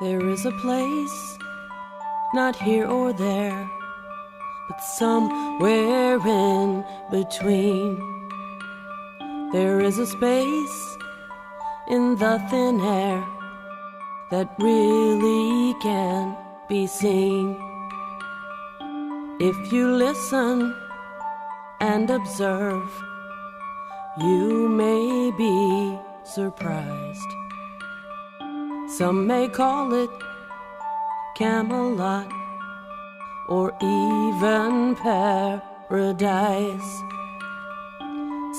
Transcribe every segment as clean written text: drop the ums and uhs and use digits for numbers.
There is a place, not here or there, but somewhere in between. There is a space in the thin air that really can't be seen. If you listen and observe, you may be surprised. Some may call it Camelot or even paradise.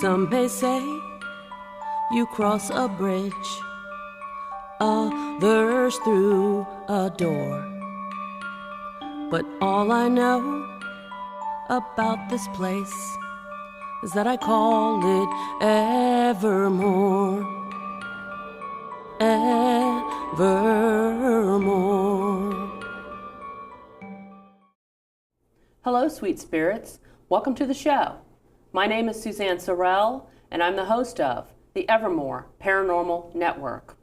Some may say you cross a bridge, others through a door. But all I know about this place is that I call it Evermore. Evermore. Hello, sweet spirits. Welcome to the show. My name is Suzanne Sorrell, and I'm the host of the Evermore Paranormal Network.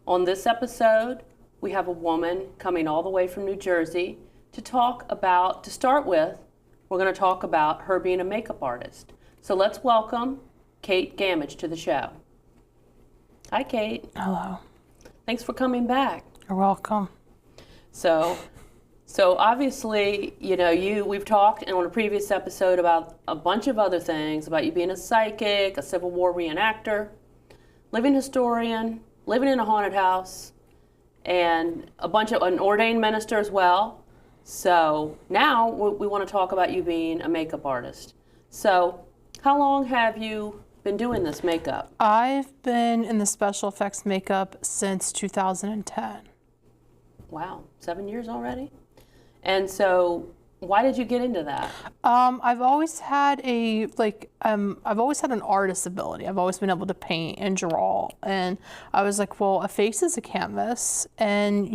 On this episode, we have a woman coming all the way from New Jersey to start with, we're going to talk about her being a makeup artist. So let's welcome Kate Gammage to the show. Hi, Kate. Hello. Thanks for coming back. You're welcome. So obviously, we've talked on a previous episode about a bunch of other things, about you being a psychic, a Civil War reenactor, living historian, living in a haunted house, and an ordained minister as well. So now we want to talk about you being a makeup artist. So how long have you been doing this makeup? I've been in the special effects makeup since 2010. Wow, 7 years already? And so why did you get into that? I've always had I've always had an artist ability. I've always been able to paint and draw. And I was like, well, a face is a canvas, and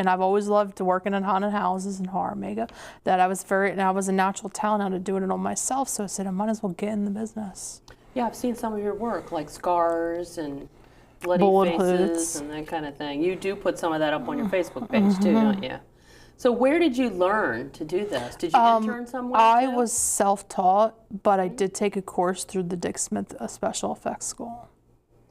I've always loved working in haunted houses and horror makeup. And I was a natural talent how to do it all myself. So I said, I might as well get in the business. Yeah, I've seen some of your work, like scars and bloody bullet faces hoods and that kind of thing. You do put some of that up on your Facebook page too, don't you? So where did you learn to do this? Did you intern somewhere? I was self-taught, but I did take a course through the Dick Smith Special Effects School.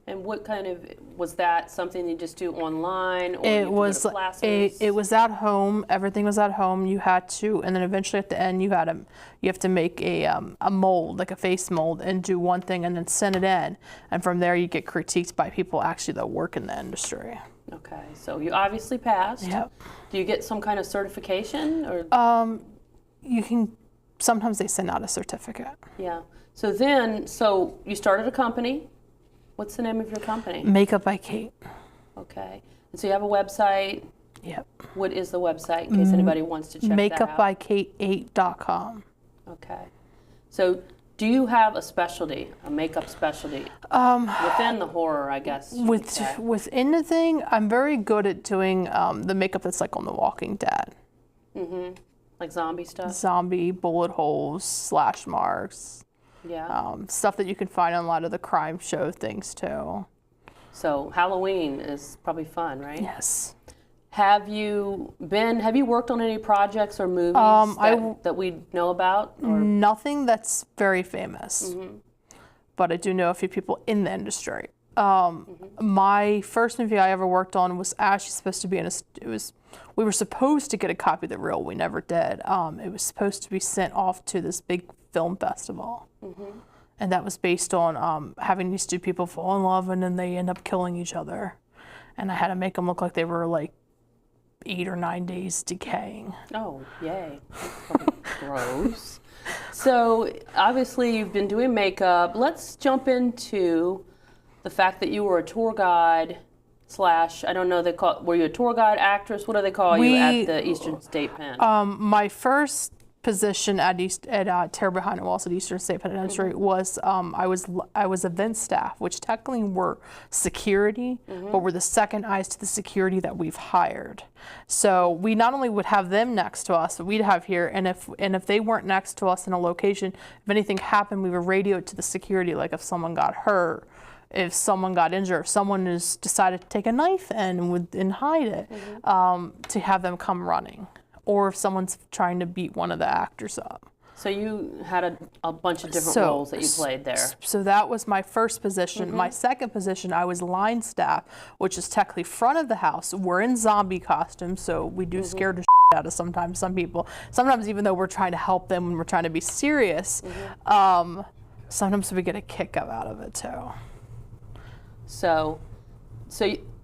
And what kind of, was that something you just do online, or it was go to classes? It was at home. Everything was at home. You had to, and then eventually at the end you have to make a mold, like a face mold, and do one thing and then send it in. And from there you get critiqued by people actually that work in the industry. Okay, so you obviously passed. Yep. Do you get some kind of certification, or? You can. Sometimes they send out a certificate. Yeah. So you started a company. What's the name of your company? Makeup by Kate. Okay. And so you have a website. Yep. What is the website, in case anybody wants to check that out? makeupbykate8.com. Okay. So do you have a specialty, a makeup specialty, within the horror, I guess? Within the thing, I'm very good at doing the makeup that's like on The Walking Dead. Mm-hmm. Like zombie stuff? Zombie, bullet holes, slash marks. Yeah. Stuff that you can find on a lot of the crime show things too. So Halloween is probably fun, right? Yes. Have you worked on any projects or movies that we know about? Or? Nothing that's very famous, but I do know a few people in the industry. My first movie I ever worked on was actually supposed to be we were supposed to get a copy of the reel. We never did. It was supposed to be sent off to this big film festival. And that was based on having these two people fall in love and then they end up killing each other. And I had to make them look like they were like 8 or 9 days decaying. Oh, yay. Gross. So obviously you've been doing makeup. Let's jump into the fact that you were a tour guide / I don't know, were you a tour guide, actress? What do they call you at the Eastern State Pen? My first position at Terror Behind the Walls at Eastern State Penitentiary was I was event staff, which technically were security, but we're the second eyes to the security that we've hired. So we not only would have them next to us, but we'd have here, and if they weren't next to us in a location, if anything happened, we would radio it to the security, like if someone got hurt, if someone got injured, if someone has decided to take a knife and hide it, to have them come running, or if someone's trying to beat one of the actors up. So you had a bunch of different roles that you played there. So that was my first position. My second position, I was line staff, which is technically front of the house. We're in zombie costumes, so we do scare the shit out of sometimes some people. Sometimes even though we're trying to help them and we're trying to be serious, sometimes we get a kick out of it too.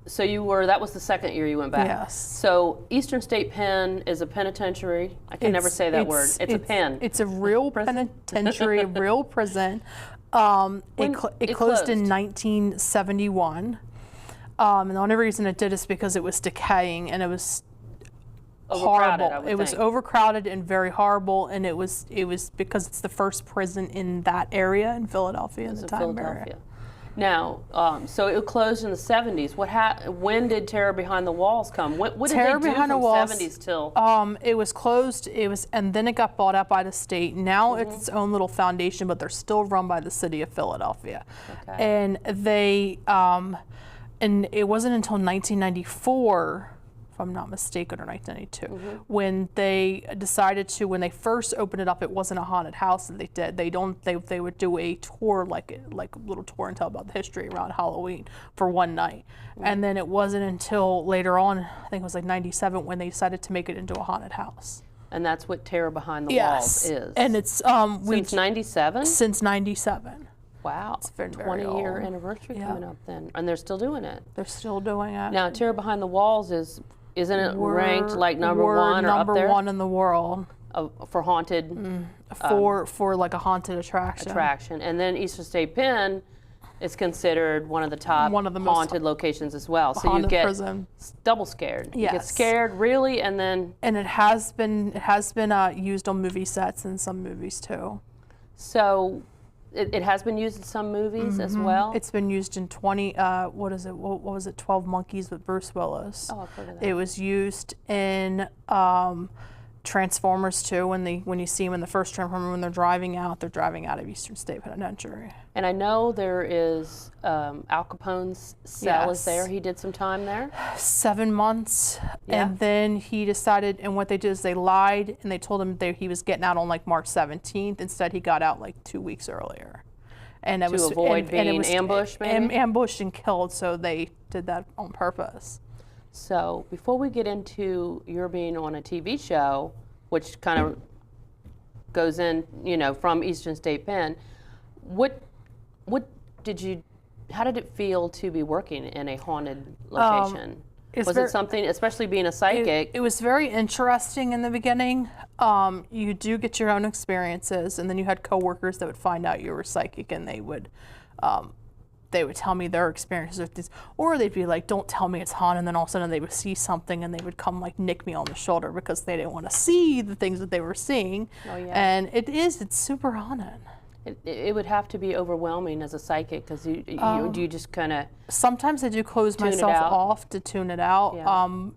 So you were, that was the second year you went back. Yes. So Eastern State Pen is a penitentiary. I can never say that word. It's a pen. It's a real penitentiary, real prison. It closed in 1971. And the only reason it did is because it was decaying and it was horrible. It was overcrowded and very horrible, and it was because it's the first prison in that area in Philadelphia in the time area. Now, so it closed in the 70s. When did Terror Behind the Walls come? What did Terror they do Behind from the Walls, 70s till? It was closed. And then it got bought out by the state. Now it's its own little foundation, but they're still run by the city of Philadelphia. Okay. And they, and it wasn't until 1994. If I'm not mistaken, or 1992, when they decided to, when they first opened it up, it wasn't a haunted house that they did. They would do a tour, like a little tour and tell about the history around Halloween for one night. And then it wasn't until later on, I think it was like 97, when they decided to make it into a haunted house. And that's what Terror Behind the Walls is. And it's since 97? Since 97. Wow, it's a 20-year anniversary coming up then, and they're still doing it. They're still doing it. Now, Terror Behind the Walls isn't it ranked like number one or up there? Number one in the world. For haunted? For like a haunted attraction. And then Eastern State Pen is considered one of the top haunted locations as well. So you get double scared. Yes. You get scared really, and then... And it has been used on movie sets in some movies too. So... It has been used in some movies as well? It's been used in what was it, 12 Monkeys with Bruce Willis. Oh, I've heard of that. It was used in Transformers 2, when you see them in the first Transformer, when they're driving out of Eastern State Penitentiary. And I know there is Al Capone's cell is there. He did some time there? 7 months. Yeah. And then he decided, and what they did is they lied, and they told him he was getting out on like March 17th. Instead, he got out like 2 weeks earlier. And to avoid being ambushed, maybe? Ambushed and killed, so they did that on purpose. So before we get into your being on a TV show, which kind of goes in, from Eastern State Pen, how did it feel to be working in a haunted location? Was it something, especially being a psychic? It was very interesting in the beginning. You do get your own experiences, and then you had coworkers that would find out you were psychic, and they would tell me their experiences with this, or they'd be like, "Don't tell me it's haunted," and then all of a sudden they would see something, and they would come like nick me on the shoulder because they didn't want to see the things that they were seeing. Oh, yeah. And it's super haunted. It would have to be overwhelming as a psychic, because you just kind of... Sometimes I do close myself off to tune it out,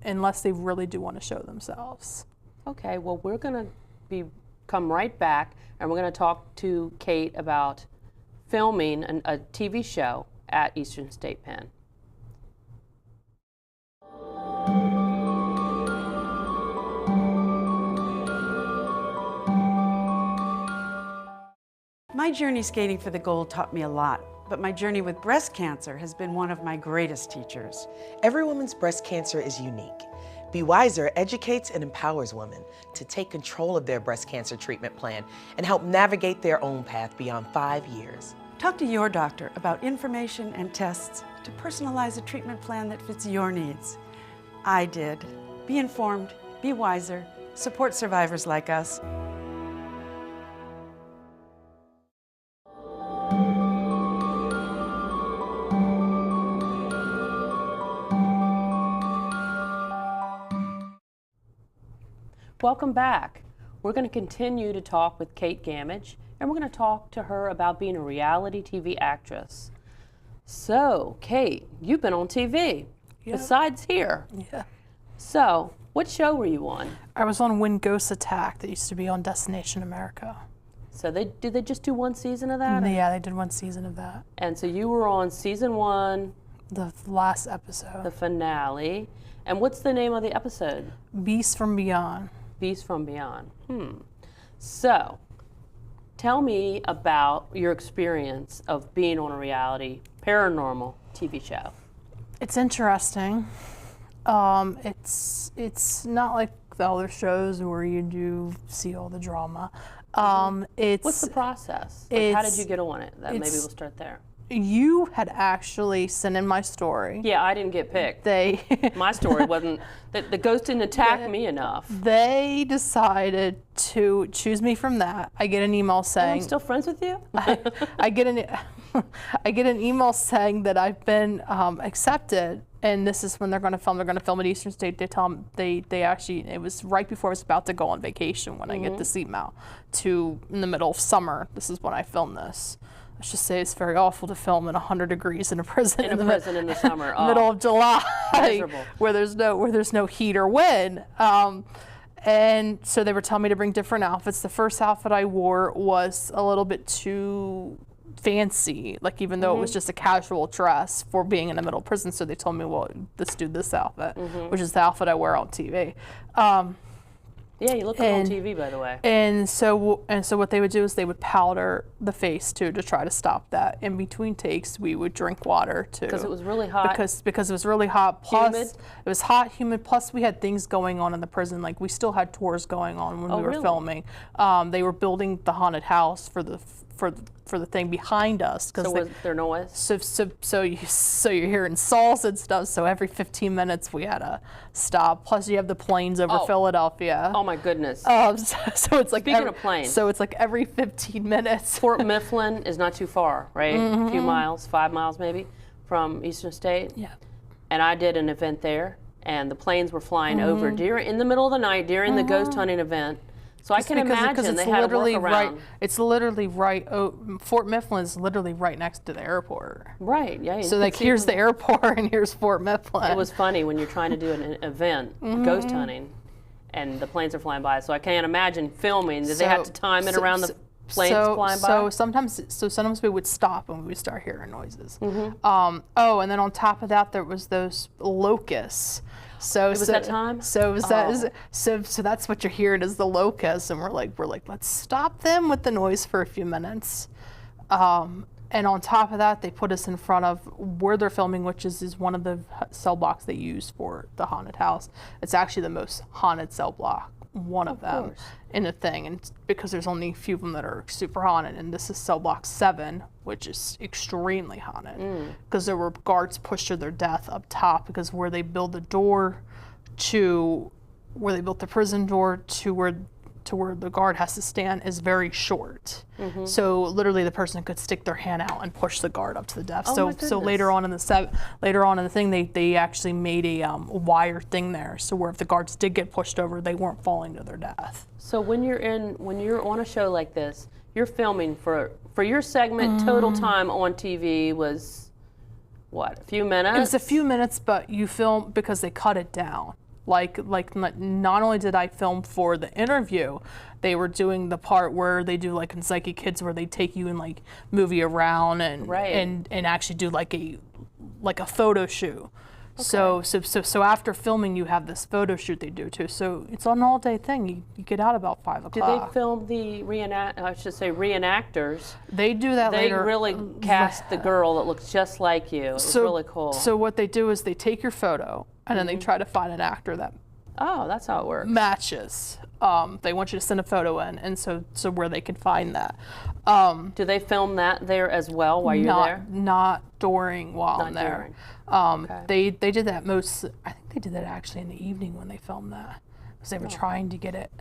unless they really do want to show themselves. Okay, well, we're going to come right back, and we're going to talk to Kate about filming a TV show at Eastern State Pen. My journey skating for the gold taught me a lot, but my journey with breast cancer has been one of my greatest teachers. Every woman's breast cancer is unique. Be Wiser educates and empowers women to take control of their breast cancer treatment plan and help navigate their own path beyond 5 years. Talk to your doctor about information and tests to personalize a treatment plan that fits your needs. I did. Be informed, be wiser, support survivors like us. Welcome back. We're going to continue to talk with Kate Gammage, and we're going to talk to her about being a reality TV actress. So, Kate, you've been on TV, besides here. Yeah. So, what show were you on? I was on When Ghosts Attack, that used to be on Destination America. So did they just do one season of that? Yeah, they did one season of that. And so you were on season 1, The last episode. the finale. And what's the name of the episode? Beast from Beyond. Beast from Beyond. So, tell me about your experience of being on a reality paranormal TV show. It's interesting. It's not like the other shows where you do see all the drama. What's the process? Like, how did you get on it? Maybe we'll start there. You had actually sent in my story. Yeah, I didn't get picked. My story wasn't, the ghost didn't attack me enough. They decided to choose me from that. I get an email I'm saying still friends with you? I get an email saying that I've been accepted, and this is when they're going to film. They're going to film at Eastern State. They tell them they actually, it was right before I was about to go on vacation when I get this email in the middle of summer. This is when I filmed this. Let's just say it's very awful to film at 100 degrees in a prison in the summer, middle of July, miserable. where there's no heat or wind. And so they were telling me to bring different outfits. The first outfit I wore was a little bit too fancy, like even though it was just a casual dress for being in the middle of prison. So they told me, well, let's do this outfit, which is the outfit I wear on TV. Yeah, you look good on TV, by the way. And so what they would do is they would powder the face too to try to stop that. In between takes, we would drink water too. Because it was really hot. Because it was really hot. Plus, humid. It was hot, humid. Plus, we had things going on in the prison. Like we still had tours going on when we were filming. They were building the haunted house for the thing behind us. So was there noise? So you're hearing saws and stuff. So every 15 minutes we had to stop. Plus you have the planes over Philadelphia. Oh my goodness. So it's like Speaking of planes. So it's like every 15 minutes. Fort Mifflin is not too far, right? A few miles, 5 miles maybe, from Eastern State. Yeah. And I did an event there, and the planes were flying over in the middle of the night during the ghost hunting event. So I can imagine they had to work around. It's literally right. Fort Mifflin is literally right next to the airport. Right. Yeah. So like here's the airport and here's Fort Mifflin. It was funny when you're trying to do an event, ghost hunting, and the planes are flying by. So I can't imagine filming. Did they have to time it around the planes flying by? So sometimes we would stop and we would start hearing noises. And then on top of that, there was those locusts. So it was that time. So that's what you're hearing is the locusts, and we're like let's stop them with the noise for a few minutes. And on top of that, they put us in front of where they're filming, which is one of the cell blocks they use for the haunted house. It's actually the most haunted cell block, one of them in the thing, and because there's only a few of them that are super haunted, and this is cell block 7, which is extremely haunted because there were guards pushed to their death up top because where they build the door to where they built the prison door to where the guard has to stand is very short. So literally the person could stick their hand out and push the guard up to the death. So later on in the thing they actually made a wire thing there, so where if the guards did get pushed over, they weren't falling to their death. So when you're on a show like this, you're filming for your segment. Total time on TV was what, a few minutes? It was a few minutes, but you film because they cut it down. Like not only did I film for the interview, they were doing the part where they do like in Psychic Kids where they take you and like move you around and actually do like a photo shoot. Okay. So after filming, you have this photo shoot they do too. So it's an all day thing. You get out about 5 o'clock. Did they film the reenactors? They do that later. They really cast the girl that looks just like you. It was really cool. So what they do is they take your photo and then they try to find an actor that that's how it works. Matches. They want you to send a photo in, and so where they can find that. Do they film that there as well while you're there? Not during while I'm there. Okay. They did that I think they did that actually in the evening when they filmed that, because they were trying to get it.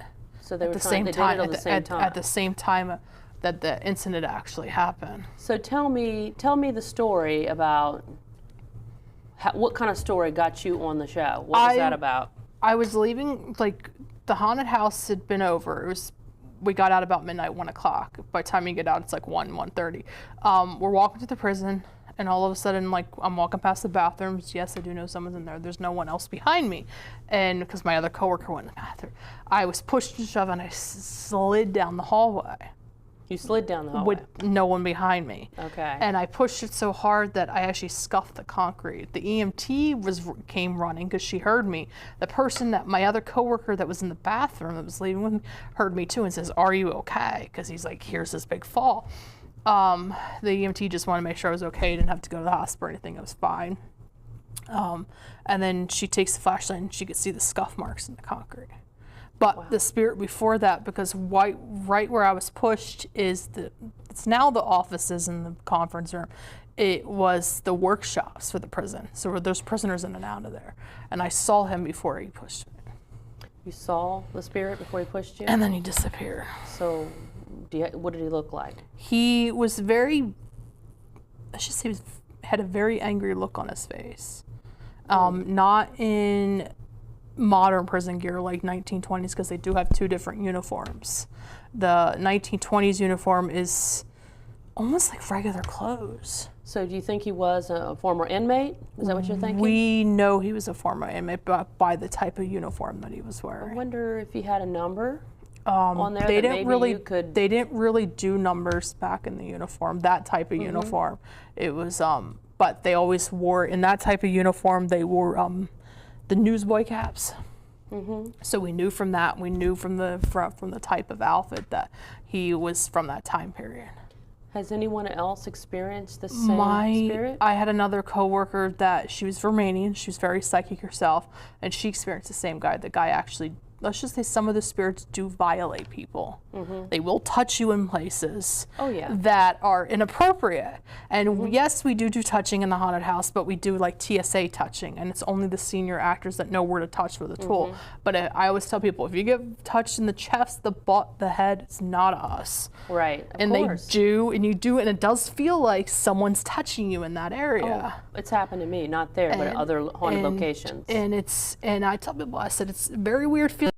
So they were at the same time at the same time that the incident actually happened. So tell me the story about what kind of story got you on the show. What was that about? I was leaving, like, the haunted house had been over. We got out about midnight, 1 o'clock. By the time you get out, it's like 1:30. We're walking to the prison, and all of a sudden, like, I'm walking past the bathrooms. Yes, I do know someone's in there. There's no one else behind me. And because my other coworker went in the bathroom, I was pushed and shoved, and I slid down the hallway. You slid down the hallway. with no one behind me. Okay. And I pushed it so hard that I actually scuffed the concrete. The EMT came running because she heard me. The person my other coworker that was in the bathroom that was leaving with me heard me too and says, "Are you okay?" Because he's like, "Here's this big fall." The EMT just wanted to make sure I was okay. Didn't have to go to the hospital or anything. I was fine. And then she takes the flashlight and she could see the scuff marks in the concrete. But the spirit before that, because right where I was pushed it's now the offices in the conference room. It was the workshops for the prison. So there's prisoners in and out of there. And I saw him before he pushed me. You saw the spirit before he pushed you? And then he disappeared. So what did he look like? He was had a very angry look on his face. Not in modern prison gear like 1920s, because they do have two different uniforms. The 1920s uniform is almost like regular clothes. So do you think he was a former inmate? Is that what you're thinking? We know he was a former inmate by the type of uniform that he was I wearing. wonder if he had a number on there They that didn't maybe really. you could... They didn't really do numbers back in the uniform. That type of uniform. It was. But they always wore in that type of uniform. They wore the newsboy caps. So we knew from that. We knew from the type of outfit that he was from that time period. Has anyone else experienced the same spirit? I had another coworker that she was Romanian. She was very psychic herself, and she experienced the same guy. The guy actually, let's just say, some of the spirits do violate people. They will touch you in places that are inappropriate. And yes, we do touching in the haunted house, but we do like TSA touching, and it's only the senior actors that know where to touch with a tool. But I always tell people, if you get touched in the chest, the butt, the head, it's not us. Right, of course. They do, and you do, and it does feel like someone's touching you in that area. Oh, it's happened to me, not there, but at other haunted locations. And I tell people, I said, it's a very weird feeling.